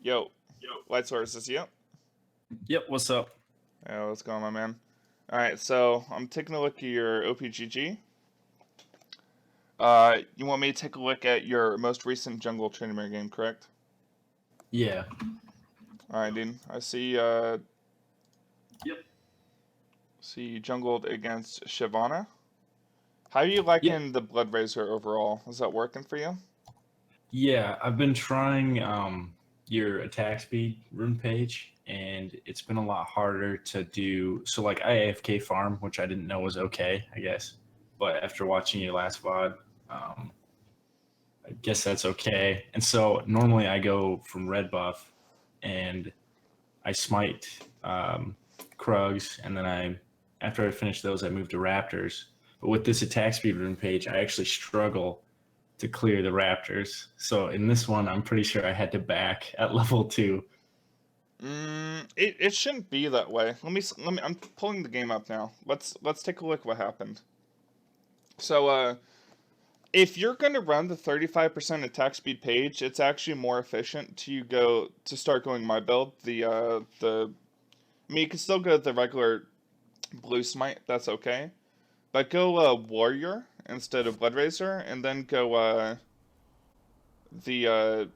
Yo, Lietzor, is this you? Yep, what's up? Yeah, what's going on, man? Alright, so I'm taking a look at your OPGG. You want me to take a look at your most recent jungle Tryndamere game, correct? Yeah. Alright, dude. I see, Yep. see you jungled against Shyvana. How are you liking the Blood Razor overall? Is that working for you? Yeah, I've been trying your attack speed rune page, and it's been a lot harder to do. So, like, I AFK farm, which I didn't know was okay, I guess. But after watching your last VOD, I guess that's okay. And so, normally I go from red buff, and I smite Krugs, and then after I finish those, I move to Raptors. But with this attack speed rune page, I actually struggle to clear the Raptors. So in this one, I'm pretty sure I had to back at level 2. It shouldn't be that way. Let me. I'm pulling the game up now. Let's take a look what happened. So, if you're going to run the 35% attack speed page, it's actually more efficient to start going my build. I mean, you can still go the regular blue smite, that's okay. But go warrior instead of blood razor, and then go the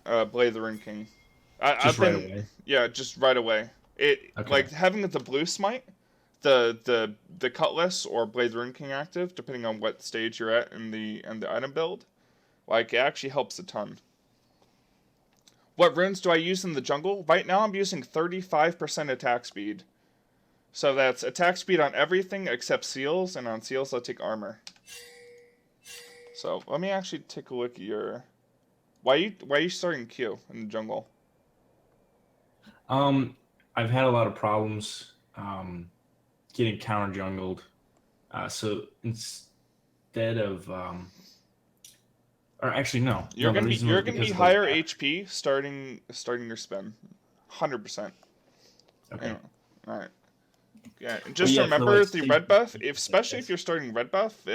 blade of the rune king. Just right away. Yeah, just right away. Okay. Like having the blue smite, the cutlass or blade of the rune king active, depending on what stage you're at in the item build, like it actually helps a ton. What runes do I use in the jungle? Right now I'm using 35% attack speed. So that's attack speed on everything except seals, and on seals I'll take armor. So let me actually take a look at your... Why are you starting Q in the jungle? I've had a lot of problems getting counter jungled. So instead of or actually no. You're No, gonna be higher HP starting your spin. 100%. Okay. Alright. Yeah, just remember the red buff, especially if you're starting red buff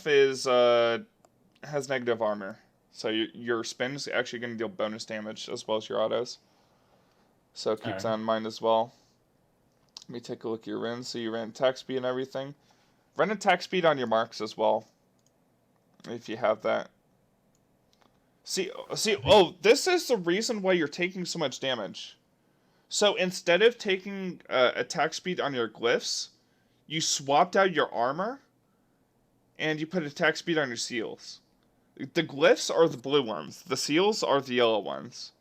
is has negative armor. So your spin is actually going to deal bonus damage as well as your autos. So keep that in mind as well. Let me take a look at your runes. So you ran attack speed and everything. Run attack speed on your marks as well, if you have that. See, oh, this is the reason why you're taking so much damage. So instead of taking attack speed on your glyphs, you swapped out your armor, and you put attack speed on your seals. The glyphs are the blue ones. The seals are the yellow ones.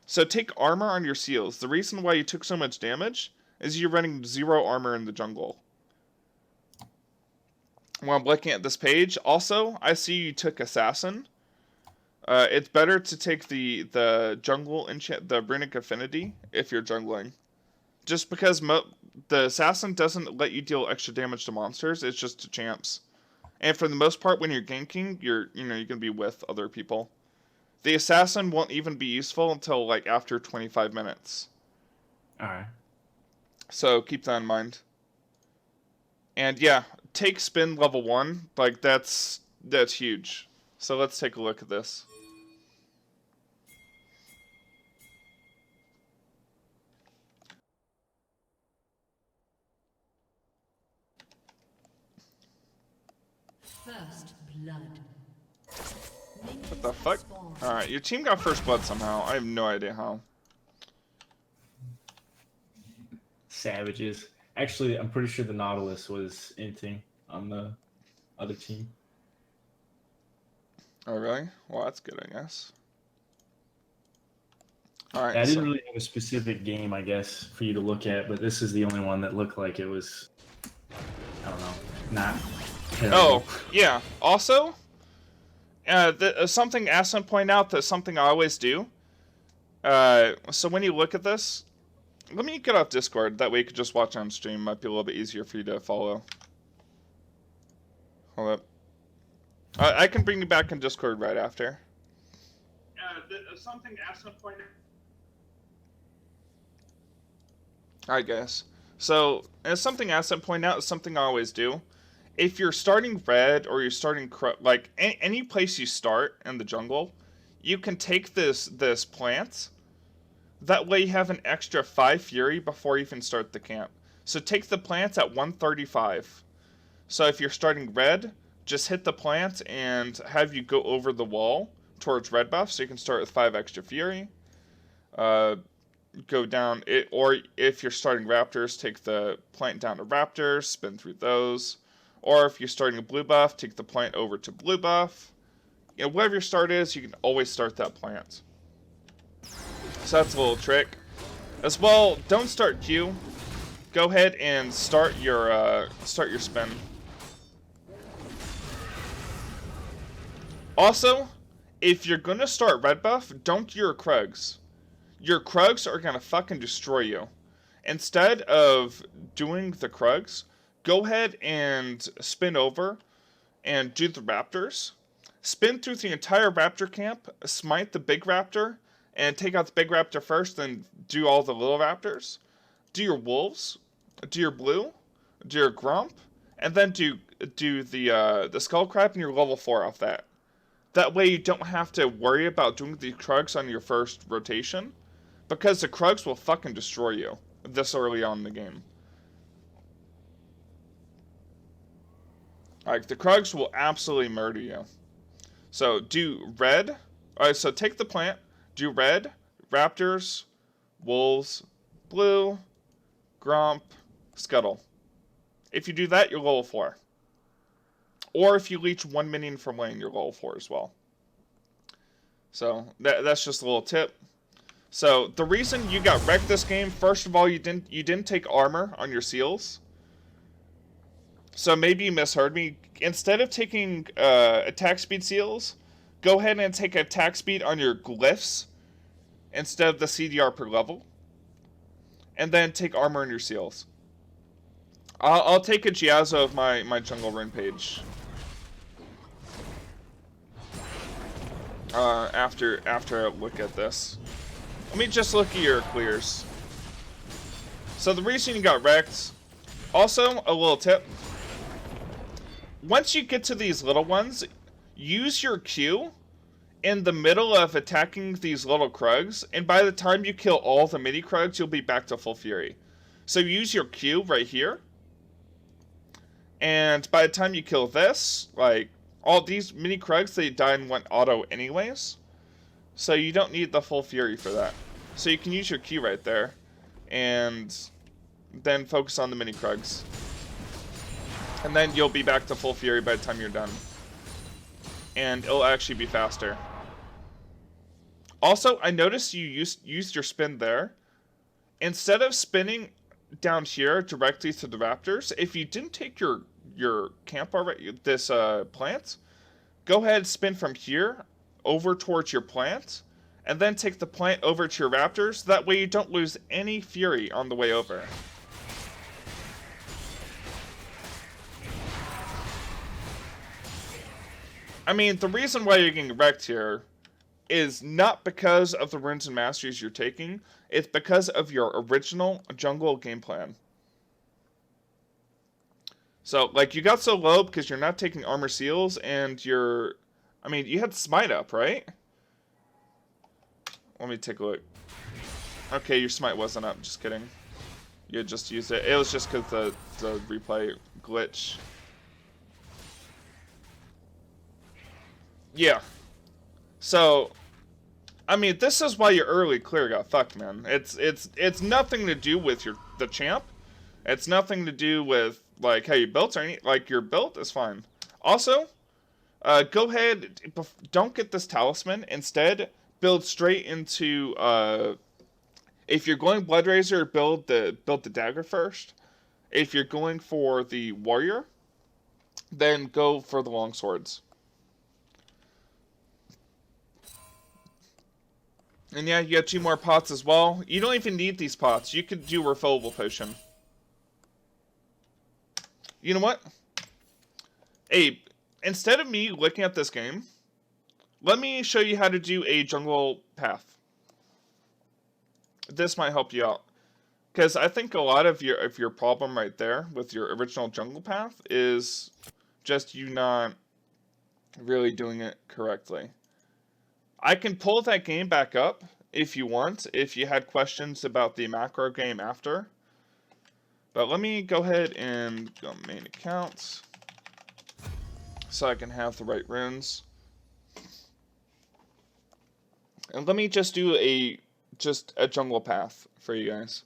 So take armor on your seals. The reason why you took so much damage is you're running 0 armor in the jungle. When I'm looking at this page, also, I see you took Assassin. It's better to take the jungle enchant, the runic affinity, if you're jungling. Just because the Assassin doesn't let you deal extra damage to monsters, it's just to champs. And for the most part, when you're ganking, you're gonna be with other people. The Assassin won't even be useful until like after 25 minutes. Alright. So keep that in mind. And yeah, take spin level 1. Like that's huge. So let's take a look at this. First blood. What the fuck? Alright, your team got first blood somehow. I have no idea how. Savages. Actually, I'm pretty sure the Nautilus was inting on the other team. Oh, really? Well, that's good, I guess. Alright, I didn't really have a specific game, I guess, for you to look at, but this is the only one that looked like it was, I don't know, not terrible. Oh, yeah. Also, something Aslan pointed out, that's something I always do. So when you look at this, let me get off Discord. That way you could just watch on stream. Might be a little bit easier for you to follow. Hold up. I can bring you back in Discord right after. Something Aslan pointed out. Alright, guys. So, as something Aslan pointed out, is something I always do. If you're starting red or you're starting like any place you start in the jungle, you can take this plant. That way you have an extra 5 fury before you even start the camp. So take the plant at 135. So if you're starting red, just hit the plant and have you go over the wall towards red buff, so you can start with 5 extra fury. Go down it, or if you're starting raptors, take the plant down to raptors, spin through those. Or if you're starting a blue buff, take the plant over to blue buff. You know, whatever your start is, you can always start that plant. So that's a little trick. As well, don't start Q. Go ahead and start your spin. Also, if you're gonna start red buff, don't do your Krugs. Your Krugs are gonna fucking destroy you. Instead of doing the Krugs, go ahead and spin over and do the raptors. Spin through the entire raptor camp, smite the big raptor, and take out the big raptor first, then do all the little raptors. Do your wolves, do your blue, do your grump, and then do the skull crab and your level 4 off that. That way you don't have to worry about doing the Krugs on your first rotation, because the Krugs will fucking destroy you this early on in the game. Like, the Krugs will absolutely murder you. So do red. Alright, so take the plant, do red, raptors, wolves, blue, grump, scuttle. If you do that, you're level 4. Or if you leech 1 minion from lane, you're level 4 as well. So that's just a little tip. So the reason you got wrecked this game, first of all, you didn't take armor on your seals. So maybe you misheard me. Instead of taking attack speed seals, go ahead and take attack speed on your glyphs instead of the CDR per level. And then take armor on your seals. I'll take a Giazzo of my jungle rune page. After I look at this. Let me just look at your clears. So the reason you got wrecked, also a little tip. Once you get to these little ones, use your Q in the middle of attacking these little Krugs, and by the time you kill all the mini Krugs, you'll be back to full fury. So use your Q right here, and by the time you kill this, like, all these mini Krugs, they die in one auto anyways, so you don't need the full fury for that. So you can use your Q right there, and then focus on the mini Krugs. And then you'll be back to full fury by the time you're done. And it'll actually be faster. Also, I noticed you used your spin there. Instead of spinning down here directly to the raptors, if you didn't take your camp already, this plant, go ahead and spin from here over towards your plant, and then take the plant over to your raptors. That way you don't lose any fury on the way over. I mean, the reason why you're getting wrecked here is not because of the runes and masteries you're taking, it's because of your original jungle game plan. So, like, you got so low because you're not taking armor seals, and you're... I mean, you had smite up, right? Let me take a look. Okay, your smite wasn't up, just kidding. You just used it. It was just because the replay glitch. Yeah. So, I mean, this is why your early clear got fucked, man. It's nothing to do with the champ. It's nothing to do with, like, how you built or anything. Like, your build is fine. Also, go ahead, don't get this talisman. Instead, build straight into, if you're going Blood Razor, build the dagger first. If you're going for the warrior, then go for the long swords. And yeah, you got 2 more pots as well. You don't even need these pots. You could do refillable potion. You know what? Hey, instead of me looking at this game, let me show you how to do a jungle path. This might help you out. Because I think a lot of your problem right there with your original jungle path is just you not really doing it correctly. I can pull that game back up if you want, if you had questions about the macro game after. But let me go ahead and go main accounts so I can have the right runes. And let me just do a jungle path for you guys.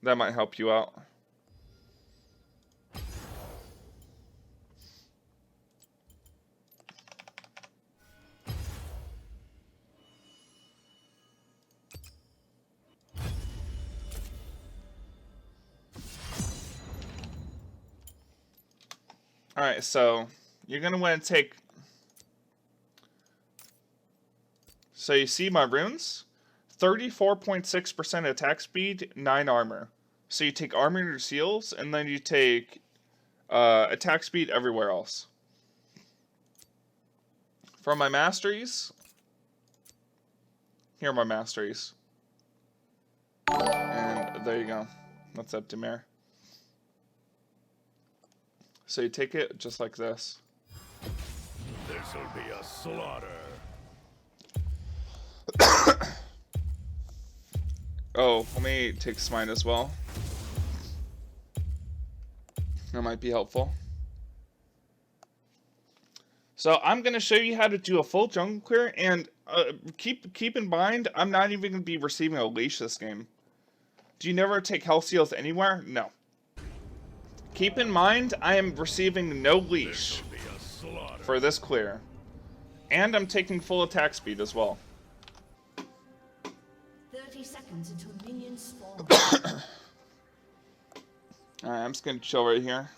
That might help you out. Alright, so you're going to want to take... So you see my runes? 34.6% attack speed, 9 armor. So you take armor in your seals, and then you take attack speed everywhere else. For my masteries, here are my masteries. And there you go. That's Tryndamere. So you take it just like this. This'll be a slaughter. Oh, let me take smite as well. That might be helpful. So I'm going to show you how to do a full jungle clear, and keep in mind, I'm not even going to be receiving a leash this game. Do you never take health seals anywhere? No. Keep in mind, I am receiving no leash for this clear. And I'm taking full attack speed as well. 30 seconds until minions spawn. Alright, I'm just going to chill right here.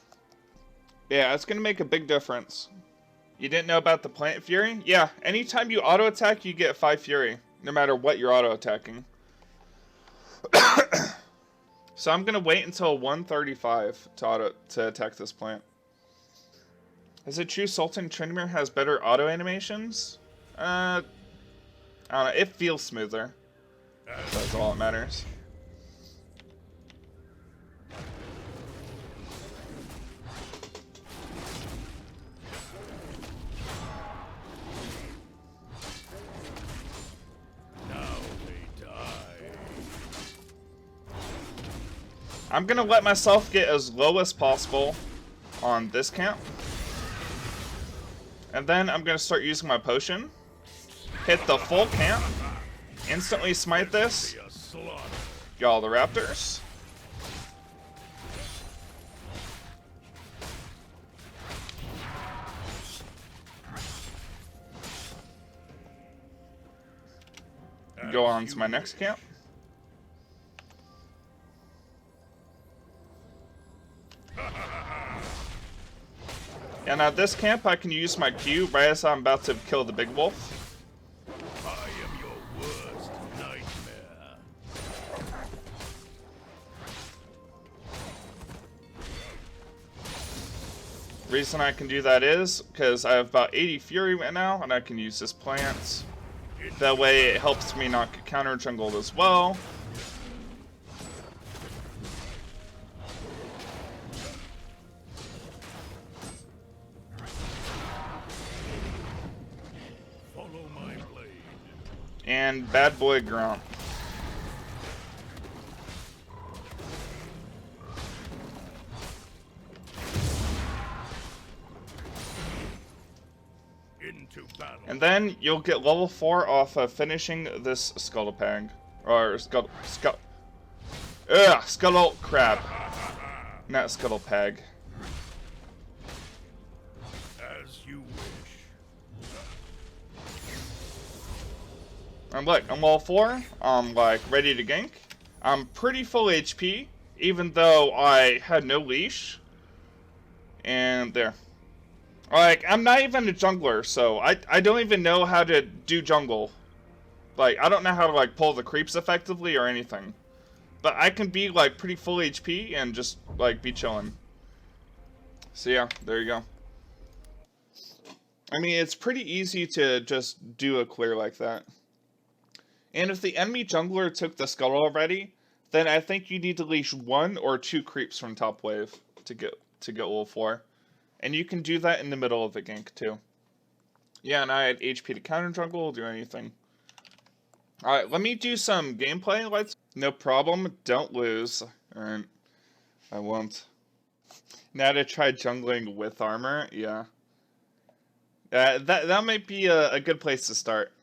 Yeah, it's going to make a big difference. You didn't know about the Plant Fury? Yeah, anytime you auto-attack, you get 5 Fury. No matter what you're auto-attacking. So I'm going to wait until 135 to attack this plant. Is it true Sultan Tryndamere has better auto animations? I don't know. It feels smoother. That's all that matters. I'm gonna let myself get as low as possible on this camp. And then I'm gonna start using my potion. Hit the full camp. Instantly smite this. Get all the raptors. Go on to my next camp. And at this camp, I can use my Q right as I'm about to kill the big wolf. I am your worst nightmare. Reason I can do that is because I have about 80 Fury right now, and I can use this plant. That way it helps me not get counter jungled as well. Follow my blade. And bad boy Grump. Into battle. And then you'll get level 4 off of finishing this Scuttle Crab. Not Scuttle Peg. As you wish. And look, I'm level 4. I'm like ready to gank. I'm pretty full HP, even though I had no leash. And there. Like, I'm not even a jungler, so I don't even know how to do jungle. Like, I don't know how to, like, pull the creeps effectively or anything. But I can be, like, pretty full HP and just, like, be chilling. So, yeah, there you go. I mean, it's pretty easy to just do a clear like that. And if the enemy jungler took the scuttle already, then I think you need to leash 1 or 2 creeps from top wave to get level 4. And you can do that in the middle of the gank, too. Yeah, and I had HP to counter jungle, do anything. Alright, let me do some gameplay. No problem, don't lose. Alright, I won't. Now to try jungling with armor, yeah. That might be a good place to start.